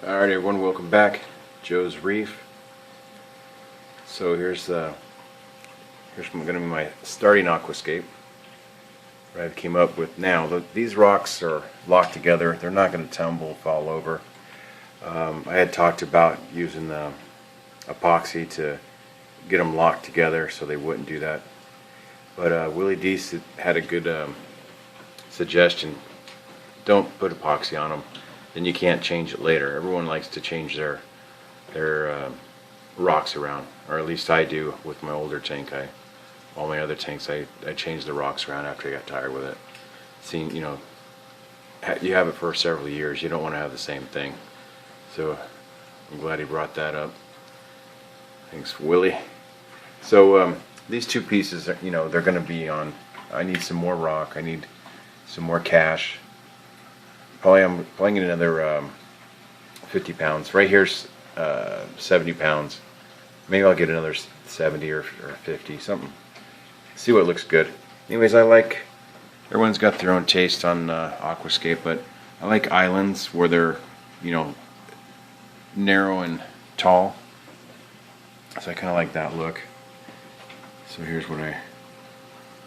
Alright everyone, welcome back. Joe's Reef. So here's going to be my starting aquascape that I came up with now. These rocks are locked together. They're not going to tumble, fall over. I had talked about using epoxy to get them locked together so they wouldn't do that. But Willie D had a good suggestion. Don't put epoxy on them. Then you can't change it later. Everyone likes to change their rocks around, or at least I do with my older tank. All my other tanks, I change the rocks around after I got tired with it. Seeing, you know, you have it for several years. You don't want to have the same thing. So I'm glad he brought that up. Thanks, Willie. So these two pieces, you know, they're going to be on. I need some more rock. I need some more cash. I'm probably get another 50 pounds. Right here's 70 pounds. Maybe I'll get another 70 or 50, something. See what looks good. Anyways, everyone's got their own taste on aquascape, but I like islands where they're, you know, narrow and tall. So I kind of like that look. So here's what I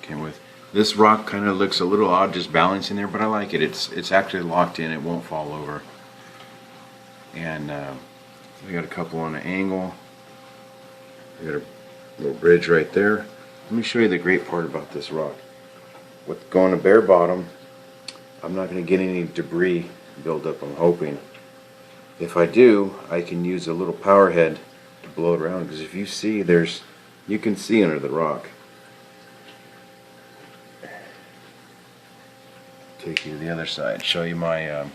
came with. This rock kind of looks a little odd just balancing there, but I like it. It's actually locked in. It won't fall over. And we got a couple on an angle. We got a little bridge right there. Let me show you the great part about this rock. With going to bare bottom, I'm not going to get any debris build up, I'm hoping. If I do, I can use a little power head to blow it around, because if you see, you can see under the rock. Take you to the other side, show you my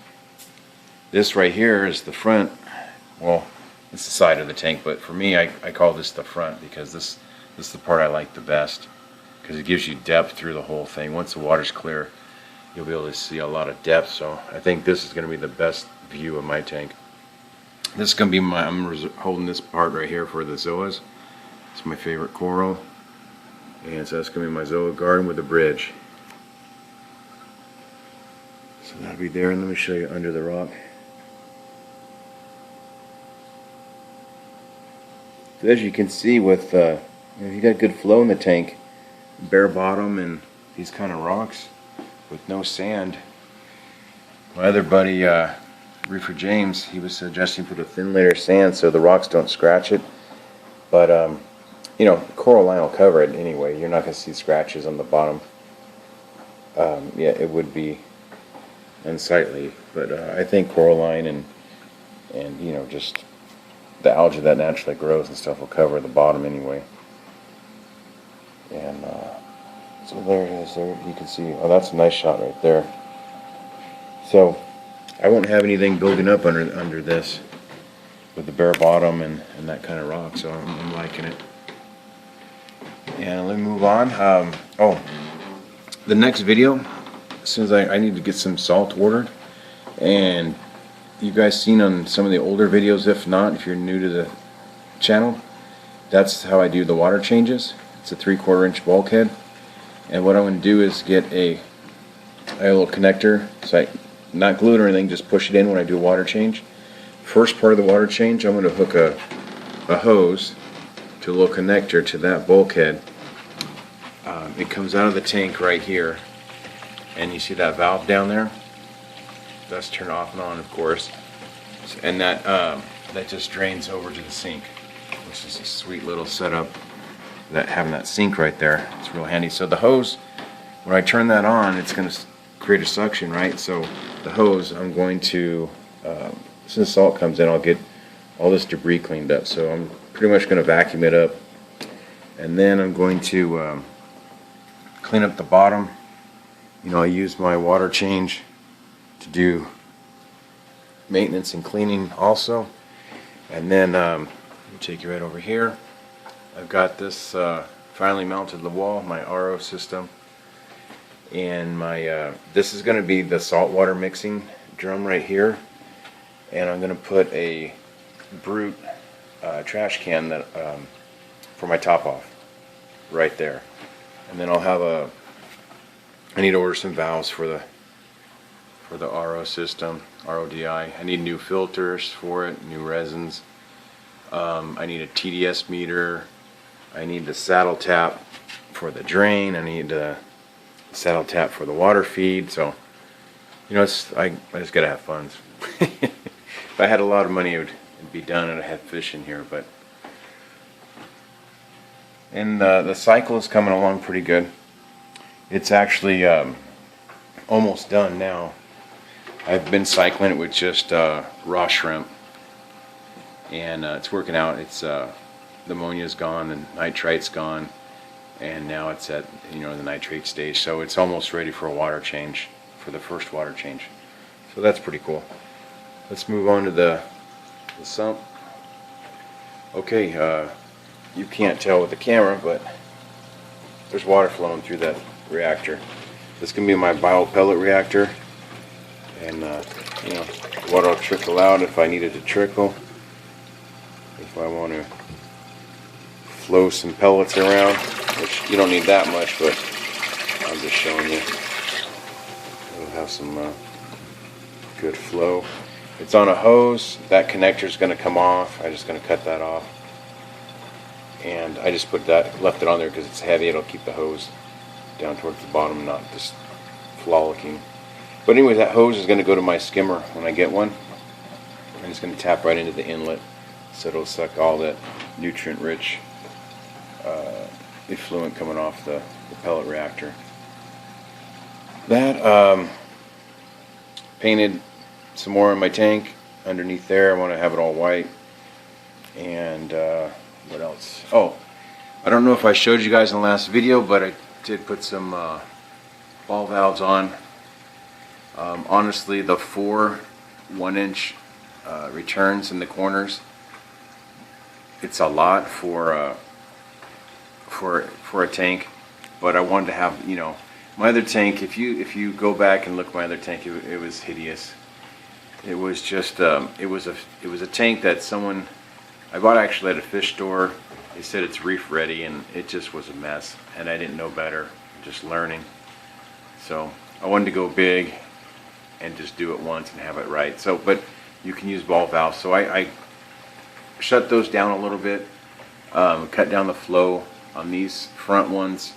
this right here is the front. Well, it's the side of the tank, but for me I call this the front because this is the part I like the best, because it gives you depth through the whole thing. Once the water's clear, you'll be able to see a lot of depth. So I think this is going to be the best view of my tank. This is going to be I'm holding this part right here for the zoas. It's my favorite coral, and so that's going to be my zoa garden with a bridge. So that'll be there, and let me show you under the rock. So as you can see, with you got good flow in the tank, bare bottom and these kind of rocks with no sand. My other buddy, Reefer James, he was suggesting put a thin layer of sand so the rocks don't scratch it. But you know, coral line will cover it anyway. You're not going to see scratches on the bottom. Yeah, it would be unsightly, but I think coral line and you know, just the algae that naturally grows and stuff will cover the bottom anyway. And so there it is. There you can see. Oh, that's a nice shot right there. So I won't have anything building up under this with the bare bottom and that kind of rock. So I'm liking it. And let me move on. Oh, the next video, as soon as I need to get some salt watered, and you guys seen on some of the older videos, if not, if you're new to the channel, that's how I do the water changes. It's a 3/4 inch bulkhead, and what I'm going to do is get a little connector, so I not glue it or anything, just push it in when I do a water change. First part of the water change, I'm going to hook a hose to a little connector to that bulkhead. It comes out of the tank right here, and you see that valve down there? That's turned off and on, of course, and that just drains over to the sink, which is a sweet little setup. That having that sink right there, it's real handy. So the hose, when I turn that on, it's going to create a suction, right? So the hose, I'm going to, as soon as salt comes in, I'll get all this debris cleaned up. So I'm pretty much going to vacuum it up, and then I'm going to clean up the bottom. You know, I use my water change to do maintenance and cleaning also. And then let me take you right over here. I've got this finally mounted to the wall, my RO system, and my this is going to be the saltwater mixing drum right here, and I'm going to put a Brute trash can that for my top off right there, and then I'll have I need to order some valves for for the RO system, RODI. I need new filters for it, new resins. I need a TDS meter. I need the saddle tap for the drain. I need the saddle tap for the water feed. So, you know, I just gotta have fun. If I had a lot of money, it'd be done, and I'd have fish in here. But and the cycle is coming along pretty good. It's actually almost done now. I've been cycling it with just raw shrimp, and it's working out. It's the ammonia's gone, and nitrite's gone, and now it's at the nitrate stage. So it's almost ready for a water change, for the first water change. So that's pretty cool. Let's move on to the sump. Okay, you can't tell with the camera, but there's water flowing through that reactor. This can be my biopellet reactor, and the water will trickle out if I need it to trickle. If I want to flow some pellets around, which you don't need that much, but I'm just showing you. It'll have some good flow. It's on a hose. That connector is going to come off. I'm just going to cut that off. And I just left it on there because it's heavy. It'll keep the hose down towards the bottom, not just frolicking. But anyway, that hose is going to go to my skimmer when I get one. And it's going to tap right into the inlet, so it'll suck all that nutrient-rich effluent coming off the pellet reactor. That painted some more in my tank underneath there. I want to have it all white. And what else? Oh, I don't know if I showed you guys in the last video, but I did put some ball valves on. Honestly, the 4 1-inch returns in the corners, it's a lot for a tank. But I wanted to have, my other tank. If you go back and look at my other tank, it was hideous. It was just it was a tank that I bought actually at a fish store. They said it's reef ready, and it just was a mess, and I didn't know better, just learning. So I wanted to go big and just do it once and have it right. So, but you can use ball valves. So I shut those down a little bit, cut down the flow on these front ones.